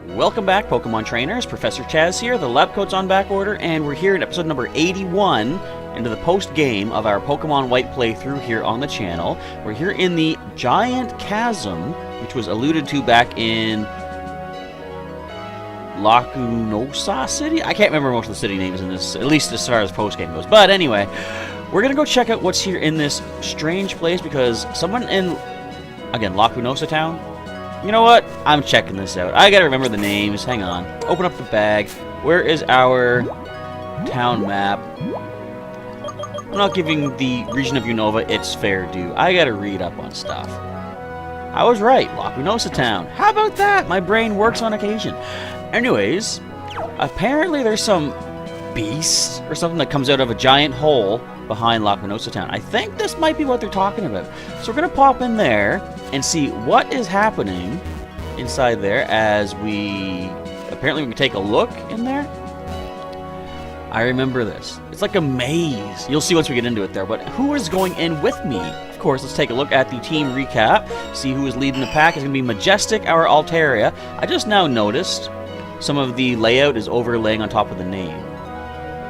Welcome back, Pokemon Trainers. Professor Chaz here. The lab coat's on back order, and we're here in episode number 81 into the post-game of our Pokemon White playthrough here on the channel. We're here in the Giant Chasm, which was alluded to back in Lacunosa City? I can't remember most of the city names in this, at least as far as post-game goes. But anyway, we're going to go check out what's here in this strange place because someone in, again, Lacunosa Town? You know what? I'm checking this out. I gotta remember the names. Hang on. Open up the bag. Where is our town map? I'm not giving the region of Unova its fair due. I gotta read up on stuff. I was right. Lacunosa Town. How about that? My brain works on occasion. Anyways, apparently there's some beast or something that comes out of a giant hole behind Lacunosa Town. I think this might be what they're talking about. So we're gonna pop in there and see what is happening inside there as apparently we can take a look in there. I remember this. It's like a maze. You'll see once we get into it there, but who is going in with me? Of course, let's take a look at the team recap, see who is leading the pack. It's gonna be Majestic, our Altaria. I just now noticed some of the layout is overlaying on top of the name.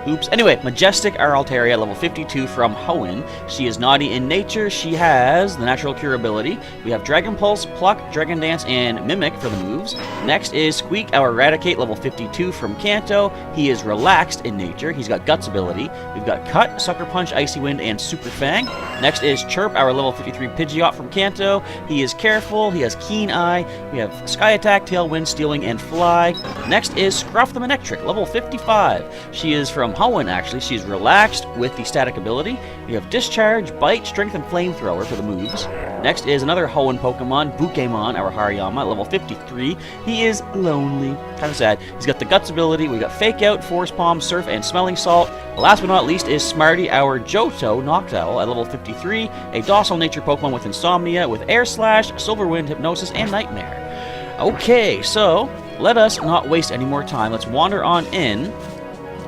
Oops. Anyway, Majestic, our Altaria, level 52 from Hoenn. She is naughty in nature. She has the natural cure ability. We have Dragon Pulse, Pluck, Dragon Dance, and Mimic for the moves. Next is Squeak, our Eradicate, level 52 from Kanto. He is relaxed in nature. He's got Guts ability. We've got Cut, Sucker Punch, Icy Wind, and Super Fang. Next is Chirp, our level 53 Pidgeot from Kanto. He is careful. He has Keen Eye. We have Sky Attack, Tailwind, Stealing, and Fly. Next is Scruff the Manectric, level 55. She is from Hoenn, actually. She's relaxed with the static ability. We have Discharge, Bite, Strength, and Flamethrower for the moves. Next is another Hoenn Pokemon, Bukemon, our Hariyama, level 53. He is lonely. Kind of sad. He's got the Guts ability. We got Fake Out, Force Palm, Surf, and Smelling Salt. Last but not least is Smarty, our Johto Noctowl at level 53. A docile nature Pokemon with Insomnia, with Air Slash, Silver Wind, Hypnosis, and Nightmare. Okay, so let us not waste any more time. Let's wander on in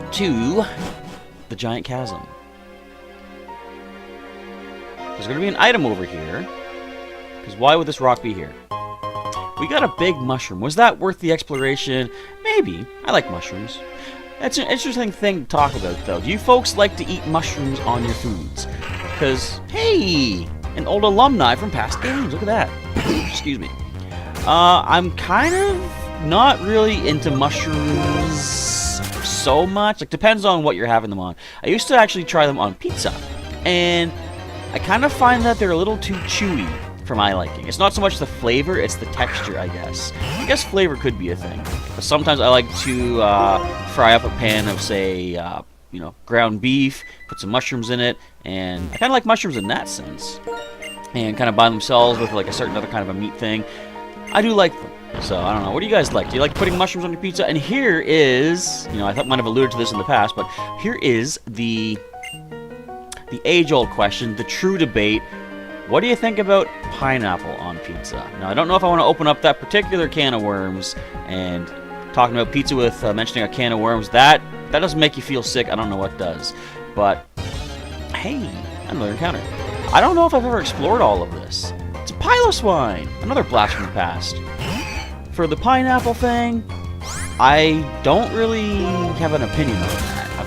to the Giant Chasm. There's going to be an item over here, because why would this rock be here? We got a big mushroom. Was that worth the exploration? Maybe. I like mushrooms. That's an interesting thing to talk about, though. Do you folks like to eat mushrooms on your foods? Because, hey, an old alumni from past games. Look at that. Excuse me. I'm kind of not really into mushrooms so much. Like, depends on what you're having them on. I used to actually try them on pizza, and I kind of find that they're a little too chewy for my liking. It's not so much the flavor, it's the texture, I guess. I guess flavor could be a thing, but sometimes I like to fry up a pan of, say, ground beef, put some mushrooms in it, and I kind of like mushrooms in that sense, and kind of by themselves with like a certain other kind of a meat thing. I do like them. So, I don't know. What do you guys like? Do you like putting mushrooms on your pizza? And here is, I thought I might have alluded to this in the past, but here is the age-old question, the true debate. What do you think about pineapple on pizza? Now, I don't know if I want to open up that particular can of worms, and talking about pizza with mentioning a can of worms, that doesn't make you feel sick. I don't know what does. But, hey, another encounter. I don't know if I've ever explored all of this. It's a Piloswine! Another blast from the past. For the pineapple thing, I don't really have an opinion on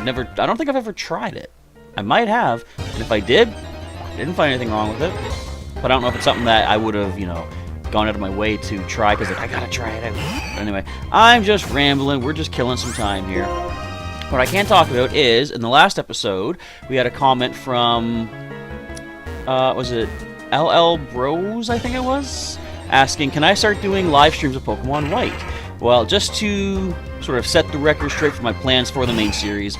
that. I don't think I've ever tried it. I might have, and if I did, I didn't find anything wrong with it. But I don't know if it's something that I would have, gone out of my way to try, because I gotta try it out. But anyway, I'm just rambling. We're just killing some time here. What I can talk about is, in the last episode, we had a comment from, was it LL Bros, I think it was? Asking, can I start doing live streams of Pokemon White? Well, just to sort of set the record straight for my plans for the main series,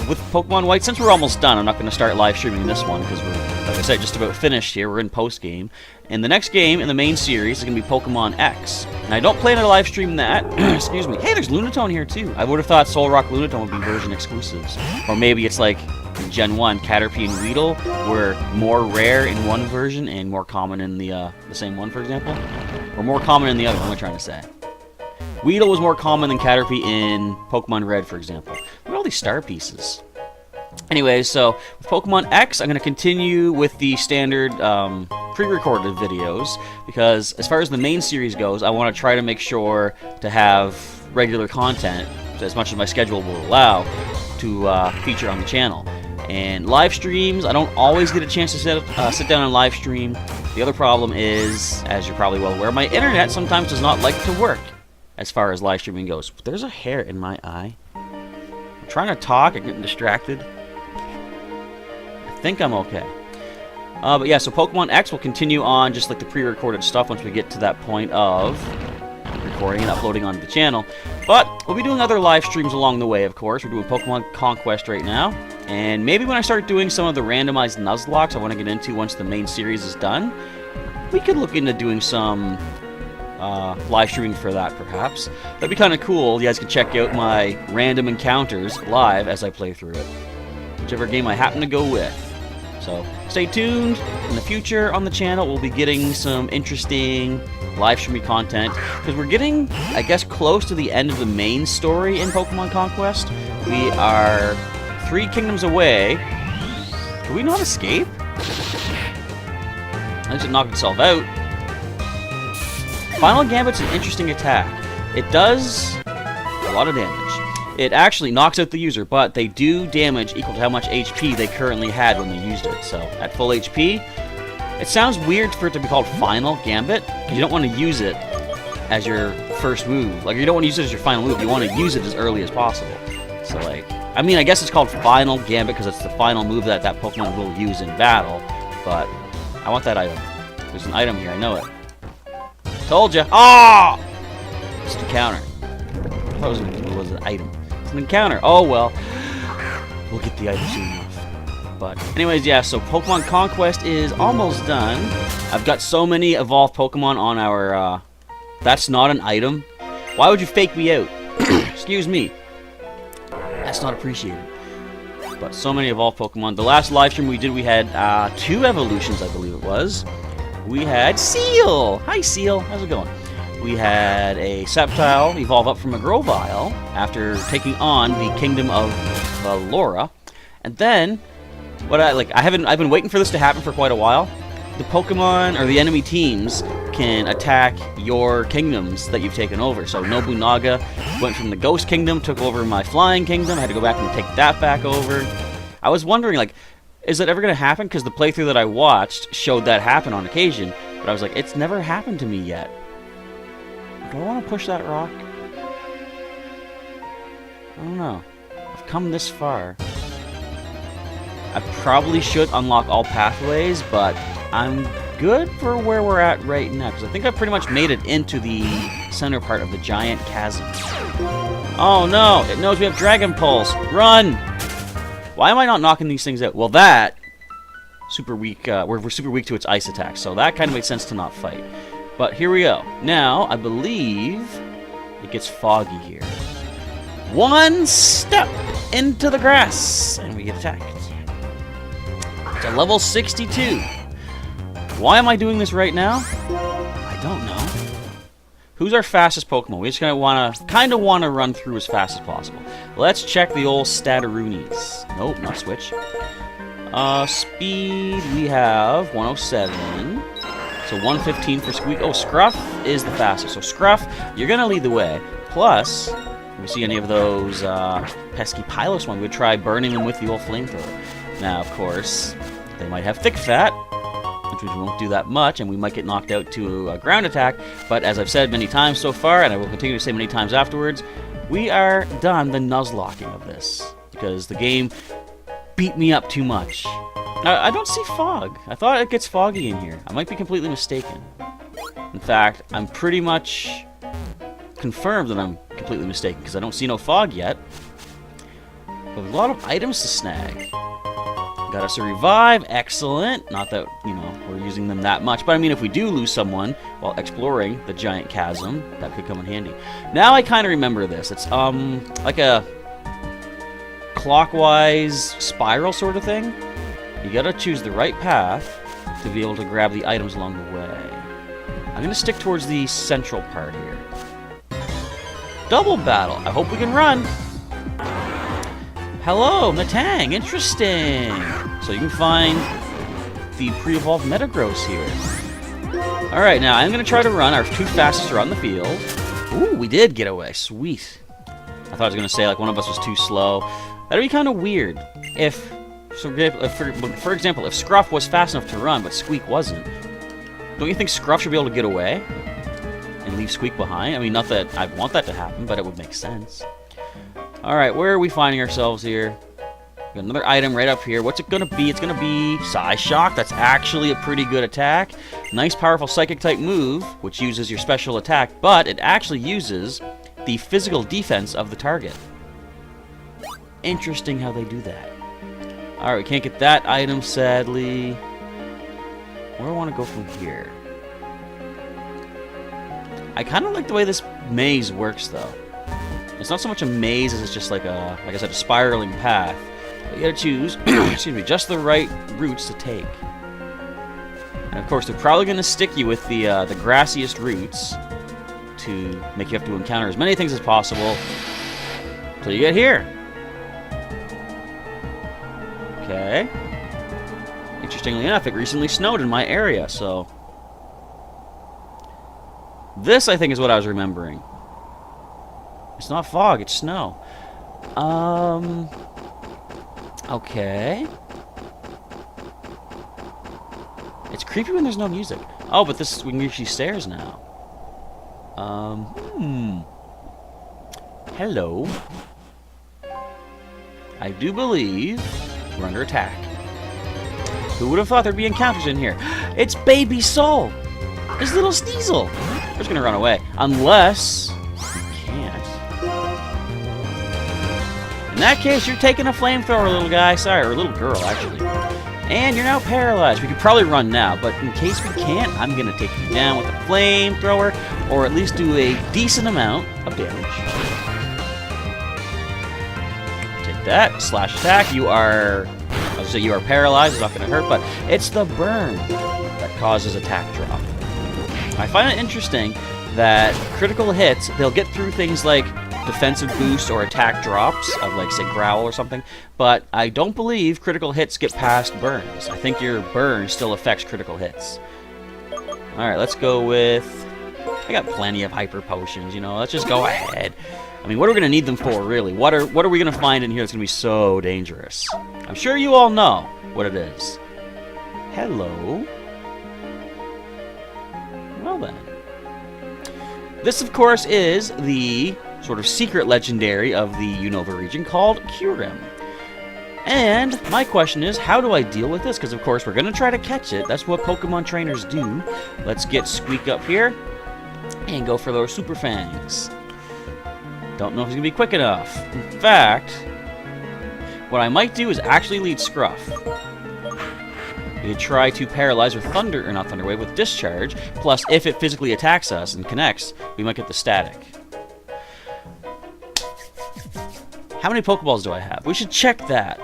with Pokemon White, since we're almost done, I'm not going to start live streaming this one, because we're, like I said, just about finished here. We're in post-game. And the next game in the main series is going to be Pokemon X. And I don't plan to live stream that. Excuse me. Hey, there's Lunatone here, too. I would have thought Solrock Lunatone would be version exclusives. Or maybe it's like in Gen 1, Caterpie and Weedle were more rare in one version and more common in the same one, for example. Or more common in the other, what am I trying to say? Weedle was more common than Caterpie in Pokemon Red, for example. Look at all these star pieces. Anyways, so with Pokemon X, I'm going to continue with the standard pre-recorded videos, because as far as the main series goes, I want to try to make sure to have regular content, as much as my schedule will allow, to feature on the channel. And live streams, I don't always get a chance to sit down and live stream. The other problem is, as you're probably well aware, my internet sometimes does not like to work as far as live streaming goes. There's a hair in my eye. I'm trying to talk, I'm getting distracted. I think I'm okay. But yeah, so Pokemon X will continue on just like the pre-recorded stuff once we get to that point of recording and uploading onto the channel. But we'll be doing other live streams along the way, of course. We're doing Pokemon Conquest right now. And maybe when I start doing some of the randomized Nuzlocke I want to get into once the main series is done, we could look into doing some live streaming for that, perhaps. That'd be kind of cool. You guys can check out my random encounters live as I play through it. Whichever game I happen to go with. So stay tuned. In the future on the channel, we'll be getting some interesting live streaming content, because we're getting, I guess, close to the end of the main story in Pokemon Conquest. We are 3 kingdoms away. Can we not escape? At least it knocked itself out. Final Gambit's an interesting attack. It does a lot of damage. It actually knocks out the user, but they do damage equal to how much HP they currently had when they used it. So at full HP, it sounds weird for it to be called Final Gambit, because you don't want to use it as your first move. Like, you don't want to use it as your final move. You want to use it as early as possible. So, like, I mean, I guess it's called Final Gambit because it's the final move that that Pokemon will use in battle. But I want that item. There's an item here. I know it. Told ya. Ah! Oh! Just an encounter. I thought it was an item. It's an encounter. Oh, well. We'll get the item soon enough. But anyways, yeah, so Pokemon Conquest is almost done. I've got so many evolved Pokemon on our, that's not an item. Why would you fake me out? Excuse me. That's not appreciated. But so many evolved Pokemon. The last live stream we did, we had 2 evolutions, I believe it was. We had Seal! Hi, Seal. How's it going? We had a Sceptile evolve up from a Grovyle after taking on the Kingdom of Valora. And then, I've been waiting for this to happen for quite a while. The Pokemon, or the enemy teams, can attack your kingdoms that you've taken over. So Nobunaga went from the Ghost Kingdom, took over my Flying Kingdom. I had to go back and take that back over. I was wondering, like, is that ever going to happen? Because the playthrough that I watched showed that happen on occasion. But I was like, it's never happened to me yet. Do I want to push that rock? I don't know. I've come this far. I probably should unlock all pathways, but I'm good for where we're at right now, because I think I've pretty much made it into the center part of the giant chasm. Oh no! It knows we have Dragon Pulse! Run! Why am I not knocking these things out? Well, that... super weak, we're super weak to its ice attacks, so that kind of makes sense to not fight. But here we go. Now, I believe it gets foggy here. One step into the grass, and we get attacked. It's a level 62. Why am I doing this right now? I don't know. Who's our fastest Pokemon? We just kind of want to run through as fast as possible. Let's check the old Stataroonies. Nope, not switch. Speed, we have 107. So 115 for Squeak. Oh, Scruff is the fastest. So Scruff, you're going to lead the way. Plus, if we see any of those pesky Piloswine, we would try burning them with the old flamethrower. Now, of course, they might have Thick Fat, which won't do that much, and we might get knocked out to a ground attack. But as I've said many times so far, and I will continue to say many times afterwards, we are done the Nuzlocking of this, because the game beat me up too much. I don't see fog. I thought it gets foggy in here. I might be completely mistaken. In fact, I'm pretty much confirmed that I'm completely mistaken, because I don't see no fog yet. But a lot of items to snag. Got us a revive, excellent. Not that, you know, we're using them that much, but I mean, if we do lose someone while exploring the giant chasm, that could come in handy. Now I kind of remember this. It's like a clockwise spiral sort of thing. You gotta choose the right path to be able to grab the items along the way. I'm gonna stick towards the central part here. Double battle. I hope we can run. Hello, Metang. Interesting. So you can find the pre-evolved Metagross here. Alright, now I'm going to try to run our 2 fastest around the field. Ooh, we did get away. Sweet. I thought I was going to say, like, one of us was too slow. That'd be kind of weird if, for example, if Scruff was fast enough to run, but Squeak wasn't. Don't you think Scruff should be able to get away and leave Squeak behind? I mean, not that I want that to happen, but it would make sense. Alright, where are we finding ourselves here? Got another item right up here. What's it going to be? It's going to be Size Shock. That's actually a pretty good attack. Nice, powerful Psychic-type move, which uses your special attack, but it actually uses the physical defense of the target. Interesting how they do that. Alright, we can't get that item, sadly. Where do I want to go from here? I kind of like the way this maze works, though. It's not so much a maze as it's just like I said, a spiraling path. But you gotta choose, excuse me, just the right routes to take. And of course, they're probably gonna stick you with the grassiest routes to make you have to encounter as many things as possible till you get here. Okay. Interestingly enough, it recently snowed in my area, so this, I think, is what I was remembering. It's not fog, it's snow. Okay. It's creepy when there's no music. Oh, but this, we can reach these stairs now. Hello. I do believe we're under attack. Who would have thought there'd be encounters in here? It's Baby Soul! It's little Sneasel! We're just gonna run away. Unless we can't. In that case, you're taking a flamethrower, little guy. Sorry, or little girl, actually. And you're now paralyzed. We could probably run now, but in case we can't, I'm gonna take you down with a flamethrower, or at least do a decent amount of damage. Take that. Slash attack. You are... So you are paralyzed, it's not going to hurt, but it's the burn that causes attack drop. I find it interesting that critical hits, they'll get through things like defensive boosts or attack drops of, like, say, Growl or something, but I don't believe critical hits get past burns. I think your burn still affects critical hits. Alright, let's go with... I got plenty of hyper potions, you know, let's just go ahead. I mean, what are we going to need them for, really? What are we going to find in here that's going to be so dangerous? I'm sure you all know what it is. Hello. Well then. This, of course, is the sort of secret legendary of the Unova region called Kyurem. And my question is, how do I deal with this? Because, of course, we're going to try to catch it. That's what Pokemon trainers do. Let's get Squeak up here and go for those Super Fangs. Don't know if he's going to be quick enough. In fact, what I might do is actually lead Scruff. We could try to paralyze with Thunder, or not Thunder Wave, with Discharge. Plus, if it physically attacks us and connects, we might get the static. How many Pokeballs do I have? We should check that.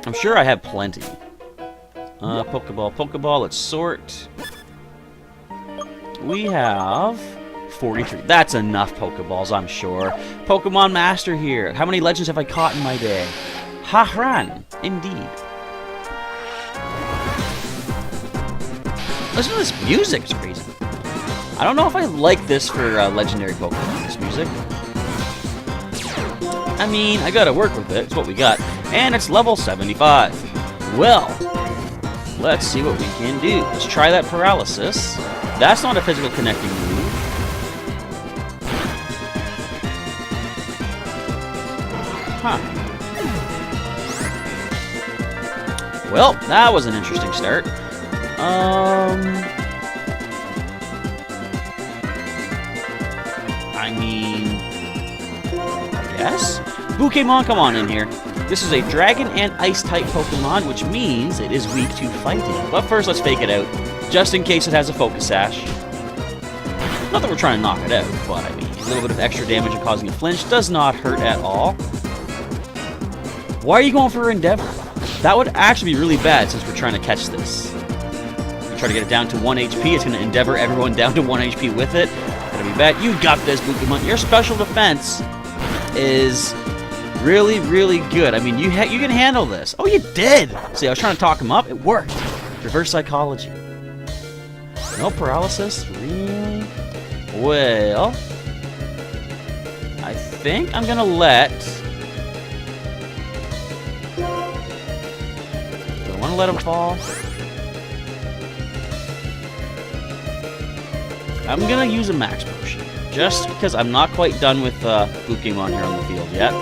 I'm sure I have plenty. Pokeball, let's sort. We have 43. That's enough Pokeballs, I'm sure. Pokemon Master here. How many legends have I caught in my day? Hahran, indeed. Listen to this music, it's crazy. I don't know if I like this for legendary Pokemon, this music. I mean, I gotta work with it, it's what we got. And it's level 75. Well, let's see what we can do. Let's try that paralysis. That's not a physical connecting move. Huh. Well, that was an interesting start. I mean, I guess? Pokémon, come on in here. This is a Dragon and Ice-type Pokemon, which means it is weak to fighting. But first, let's fake it out, just in case it has a Focus Sash. Not that we're trying to knock it out, but I mean, a little bit of extra damage and causing a flinch does not hurt at all. Why are you going for Endeavor? That would actually be really bad since we're trying to catch this. You try to get it down to 1 HP, it's going to Endeavor everyone down to 1 HP with it. That'll be bad. You got this, Pokémon. Your special defense is Really, really good. I mean, you can handle this. Oh, you did! See, I was trying to talk him up. It worked. Reverse psychology. No paralysis? Really? Well, I think I'm gonna let... Do I want to let him fall? I'm gonna use a max potion. Just because I'm not quite done with Pokémon here on the field yet.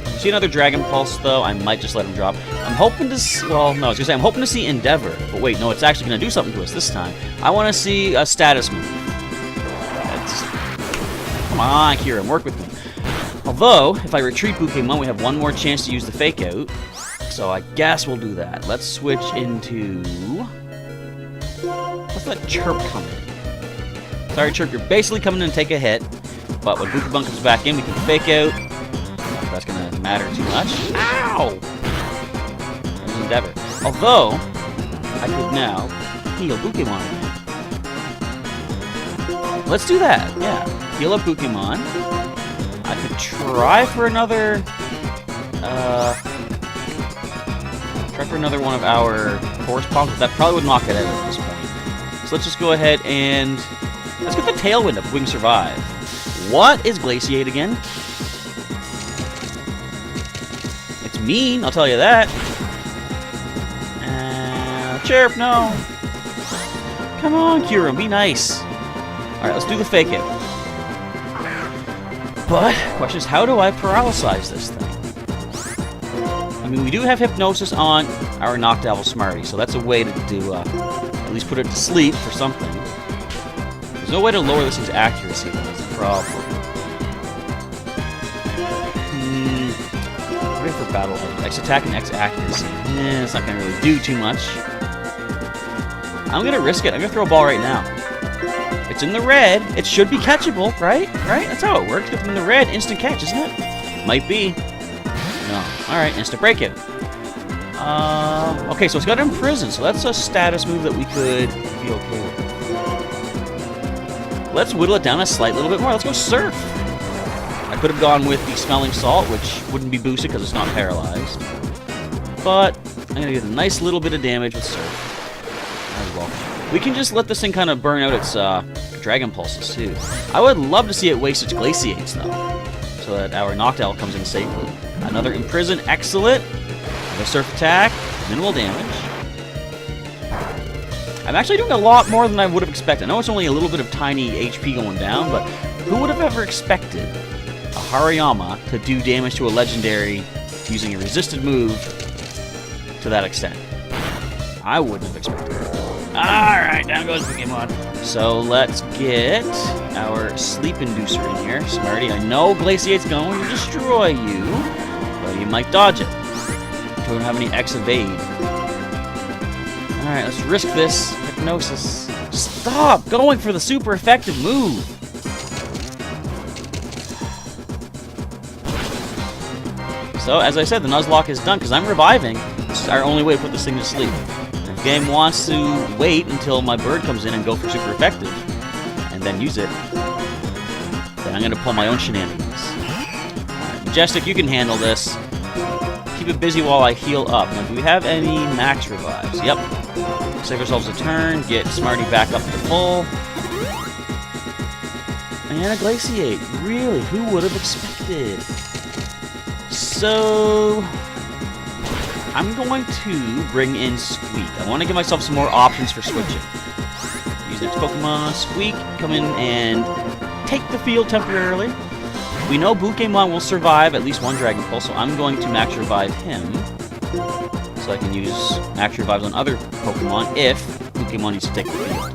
If you see another Dragon Pulse, though, I might just let him drop. I'm hoping to see... Well, no, I was gonna say I'm hoping to see Endeavor. But wait, no, it's actually gonna do something to us this time. I want to see a status move. Come on, Kieran, work with me. Although, if I retreat Pokémon, we have one more chance to use the Fake Out. So I guess we'll do that. Let's switch into... Let's let Chirp come in. Sorry, Chirp, you're basically coming in and take a hit. But when Pokémon comes back in, we can Fake Out. Not if that's going to matter too much. Ow! There's Endeavor. Although, I could now heal Pokémon again. Let's do that, yeah. Heal up Pokémon. I could try for another... try for another one of our Force Palms, but that probably would knock it out at this point. So let's just go ahead and... Let's get the Tailwind up if we can survive. What is Glaciate again? It's mean, I'll tell you that. Chirp, no. Come on, Kyurem, be nice. Alright, let's do the Fake Out. But, question is, how do I paralyze this thing? I mean, we do have Hypnosis on our Noctowl Smarty, so that's a way to do, at least put it to sleep for something. There's no way to lower this thing's accuracy, though. That's the problem. Ready for battle. X attack and X accuracy. It's not going to really do too much. I'm going to risk it. I'm going to throw a ball right now. It's in the red. It should be catchable, right? Right? That's how it works. Get them in the red. Instant catch, isn't it? Might be. No. Alright, instant breakout. Okay, so it's got Imprison, so that's a status move that we could be okay with. Let's whittle it down a slight little bit more. Let's go Surf. I could have gone with the Smelling Salt, which wouldn't be boosted because it's not paralyzed. But I'm going to get a nice little bit of damage with Surf. As well. We can just let this thing kind of burn out its Dragon Pulses, too. I would love to see it waste its Glaciates, though, so that our Noctowl comes in safely. Another Imprison, excellent. Another Surf attack, minimal damage. I'm actually doing a lot more than I would have expected. I know it's only a little bit of tiny HP going down, but who would have ever expected a Hariyama to do damage to a legendary using a resisted move to that extent? I wouldn't have expected it. Alright, down goes Pokémon. So let's get our Sleep Inducer in here. Smarty, I know Glaciate's going to destroy you, but you might dodge it. Don't have any X evade. Alright, let's risk this. Hypnosis. Stop going for the super effective move. So, as I said, the Nuzlocke is done because I'm reviving. This is our only way to put this thing to sleep. If the game wants to wait until my bird comes in and go for super effective, and then use it, then I'm going to pull my own shenanigans. Alright, Majestic, you can handle this. Keep it busy while I heal up. Now, do we have any max revives? Yep. Save ourselves a turn, get Smarty back up to full. And a Glaciate. Really? Who would have expected? So, I'm going to bring in Squeak. I want to give myself some more options for switching. Use next Pokemon. Squeak, come in and take the field temporarily. We know Pokémon will survive at least one Dragon Pulse, so I'm going to max revive him. So I can use max revives on other Pokemon if Pokémon needs to take the field.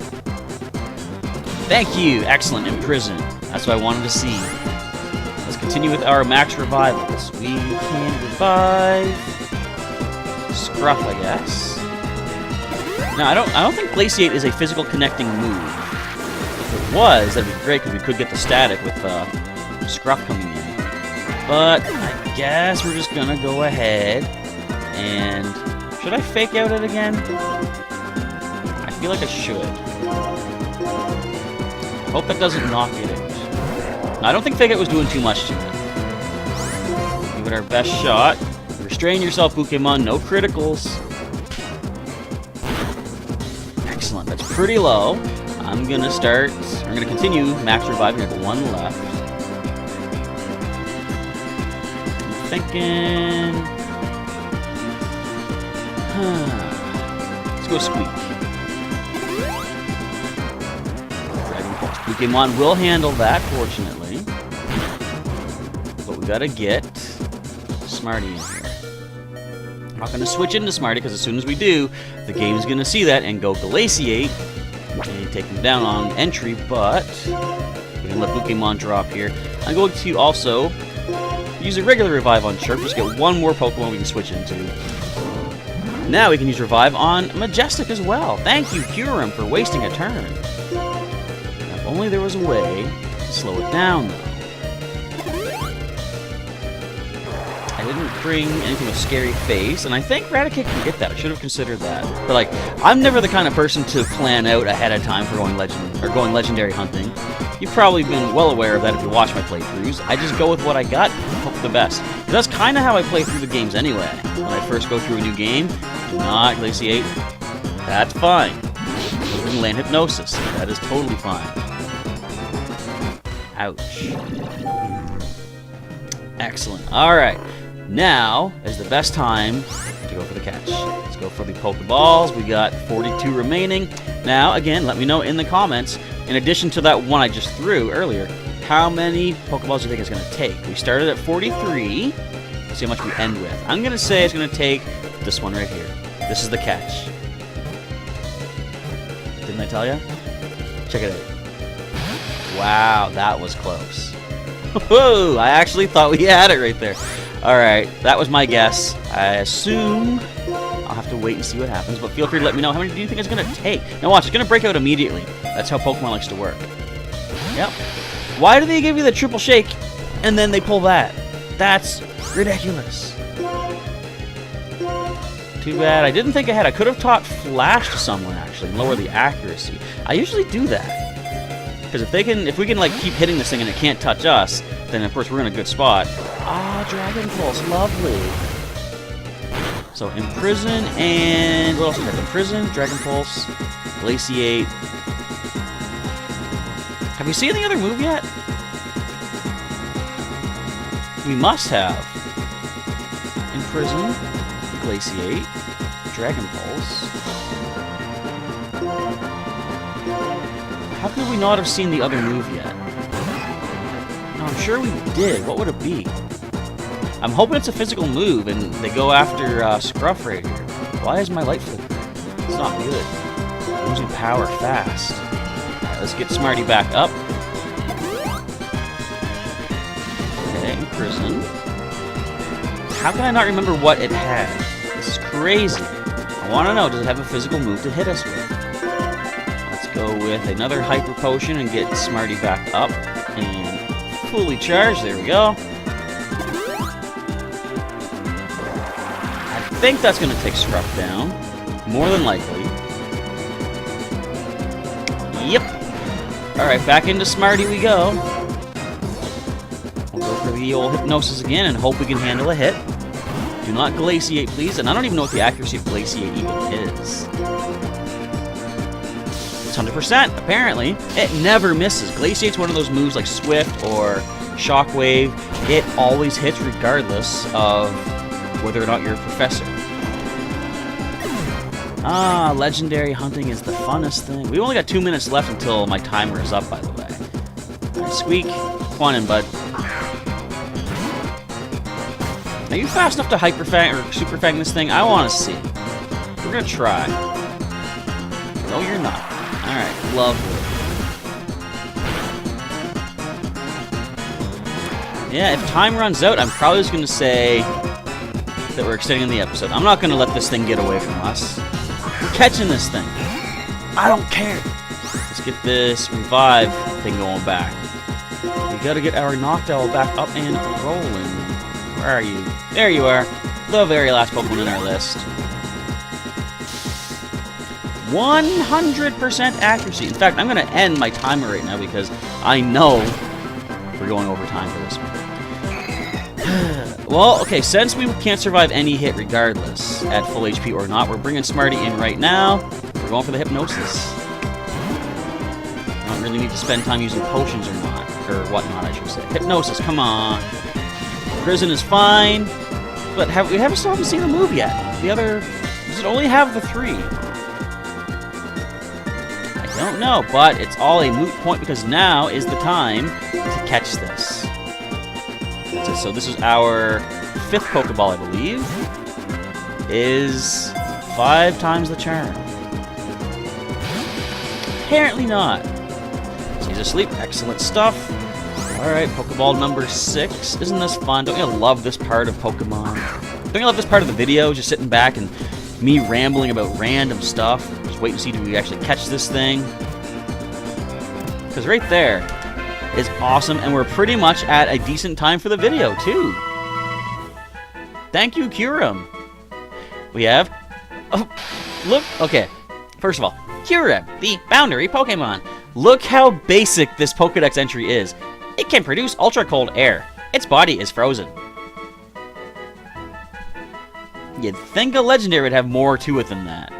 Thank you! Excellent, Imprison. That's what I wanted to see. Let's continue with our max revivals. We can revive Scruff, I guess. Now, I don't think Glaciate is a physical connecting move. If it was, that'd be great because we could get the static with Scruff coming in. But I guess we're just gonna go ahead and... Should I Fake Out it again? I feel like I should. Hope that doesn't knock it out. I don't think Fake Out was doing too much to it. it our best shot. Restrain yourself, Pokemon. No criticals. Excellent. That's pretty low. I'm going to start... We're going to continue max reviving at 1 left. I'm thinking... Let's go Squeak. Dragon Pulse. Pokemon will handle that, fortunately. But we gotta get Smarty in here. I'm not going to switch into Smarty because as soon as we do, the game's going to see that and go Glaciate and take him down on entry, but we can let Pokemon drop here. I'm going to also use a regular Revive on Chirp, just get one more Pokemon we can switch into. Now we can use Revive on Majestic as well. Thank you, Kyurem, for wasting a turn. If only there was a way to slow it down, though. I didn't bring anything with Scary Face, and I think Raticate can get that. I should have considered that. But like, I'm never the kind of person to plan out ahead of time for going legendary hunting. You've probably been well aware of that if you watch my playthroughs. I just go with what I got and hope for the best. That's kind of how I play through the games anyway. When I first go through a new game, do not glaciate. That's fine. You can land Hypnosis. That is totally fine. Ouch. Excellent. Alright. Now is the best time to go for the catch. Let's go for the Pokeballs. We got 42 remaining. Now, again, let me know in the comments, in addition to that one I just threw earlier, how many Pokeballs do you think it's going to take? We started at 43. Let's see how much we end with. I'm going to say it's going to take this one right here. This is the catch. Didn't I tell you? Check it out. Wow, that was close. Whoa, I actually thought we had it right there. Alright, that was my guess. I assume I'll have to wait and see what happens, but feel free to let me know how many do you think it's going to take. Now watch, it's going to break out immediately. That's how Pokemon likes to work. Yep. Why do they give you the triple shake and then they pull that? That's ridiculous. Too bad. I didn't think ahead. I could have taught Flash to someone, actually, and lower the accuracy. I usually do that. Because if we can like keep hitting this thing and it can't touch us, then of course we're in a good spot. Ah, Dragon Pulse, lovely. So Imprison and what else is that? Imprison, Dragon Pulse, Glaciate. Have we seen the other move yet? We must have. Imprison, Glaciate, Dragon Pulse. How could we not have seen the other move yet? No, I'm sure we did. What would it be? I'm hoping it's a physical move and they go after Scruff right here. Why is my light flickering? It's not good. I'm losing power fast. Right, let's get Smarty back up. Okay, Imprison. How can I not remember what it had? This is crazy. I want to know, does it have a physical move to hit us with? Go with another Hyper Potion and get Smarty back up and fully charged. There we go. I think that's going to take Scruff down. More than likely. Yep. Alright, back into Smarty we go. We'll go for the old Hypnosis again and hope we can handle a hit. Do not Glaciate, please. And I don't even know what the accuracy of Glaciate even is. 100%, apparently. It never misses. Glaciate's one of those moves like Swift or Shockwave. It always hits regardless of whether or not you're a professor. Ah, legendary hunting is the funnest thing. We've only got 2 minutes left until my timer is up, by the way. Right, Squeak, come on in, bud. Are you fast enough to Hyper Fang or Super Fang this thing? I want to see. We're going to try. No, you're not. Alright, lovely. Yeah, if time runs out, I'm probably just going to say that we're extending the episode. I'm not going to let this thing get away from us. We're catching this thing. I don't care. Let's get this Revive thing going back. We got to get our Noctowl back up and rolling. Where are you? There you are. The very last Pokemon in our list. 100% accuracy. In fact, I'm going to end my timer right now because I know we're going over time for this one. Well, okay, since we can't survive any hit regardless, at full HP or not, we're bringing Smarty in right now. We're going for the Hypnosis. I don't really need to spend time using potions or not, or whatnot, I should say. Hypnosis, come on. Prison is fine, but we still haven't seen the move yet. The other, does it only have the 3? I don't know, but it's all a moot point because now is the time to catch this. That's it. So this is our 5th Pokeball, I believe. Is 5 times the charm. Apparently not. So he's asleep. Excellent stuff. Alright, Pokeball number 6. Isn't this fun? Don't you love this part of Pokemon? Don't you love this part of the video? Just sitting back and me rambling about random stuff. Just wait and see, do we actually catch this thing? Because right there is awesome, and we're pretty much at a decent time for the video, too. Thank you, Kyurem. We have... Oh, look. Okay. First of all, Kyurem, the boundary Pokemon. Look how basic this Pokedex entry is. It can produce ultra-cold air. Its body is frozen. You'd think a legendary would have more to it than that.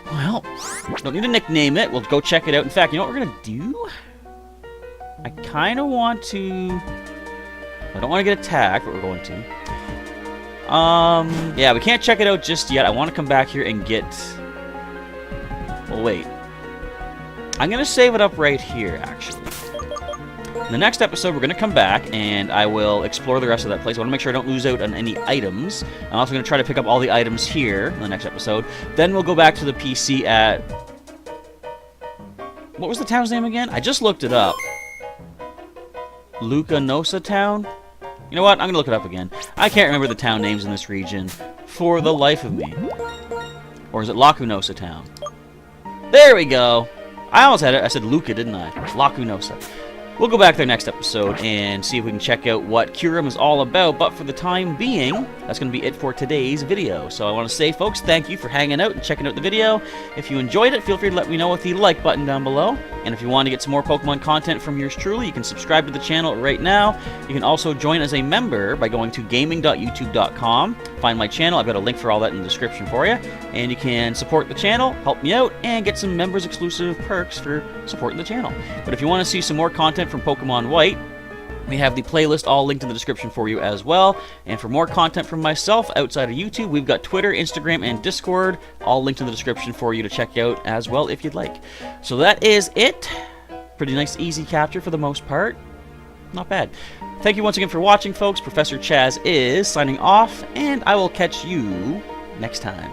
Well, don't need to nickname it. We'll go check it out. In fact, you know what we're going to do? I kind of want to... I don't want to get attacked, but we're going to. Yeah, we can't check it out just yet. I want to come back here and get... Well, wait. I'm going to save it up right here, actually. In the next episode, we're going to come back, and I will explore the rest of that place. I want to make sure I don't lose out on any items. I'm also going to try to pick up all the items here in the next episode. Then we'll go back to the PC at... What was the town's name again? I just looked it up. Lucanosa Town? You know what? I'm going to look it up again. I can't remember the town names in this region for the life of me. Or is it Lacunosa Town? There we go. I almost had it. I said Luca, didn't I? Lacunosa. We'll go back there next episode and see if we can check out what Kyurem is all about, but for the time being, that's going to be it for today's video. So I want to say, folks, thank you for hanging out and checking out the video. If you enjoyed it, feel free to let me know with the like button down below. And if you want to get some more Pokemon content from yours truly, you can subscribe to the channel right now. You can also join as a member by going to gaming.youtube.com. Find my channel. I've got a link for all that in the description for you. And you can support the channel, help me out, and get some members exclusive perks for supporting the channel. But if you want to see some more content from Pokémon White, we have the playlist all linked in the description for you as well. And for more content from myself outside of YouTube, we've got Twitter, Instagram, and Discord all linked in the description for you to check out as well if you'd like. So that is it. Pretty nice, easy capture for the most part. Not bad. Thank you once again for watching, folks. Professor Chaz is signing off, and I will catch you next time.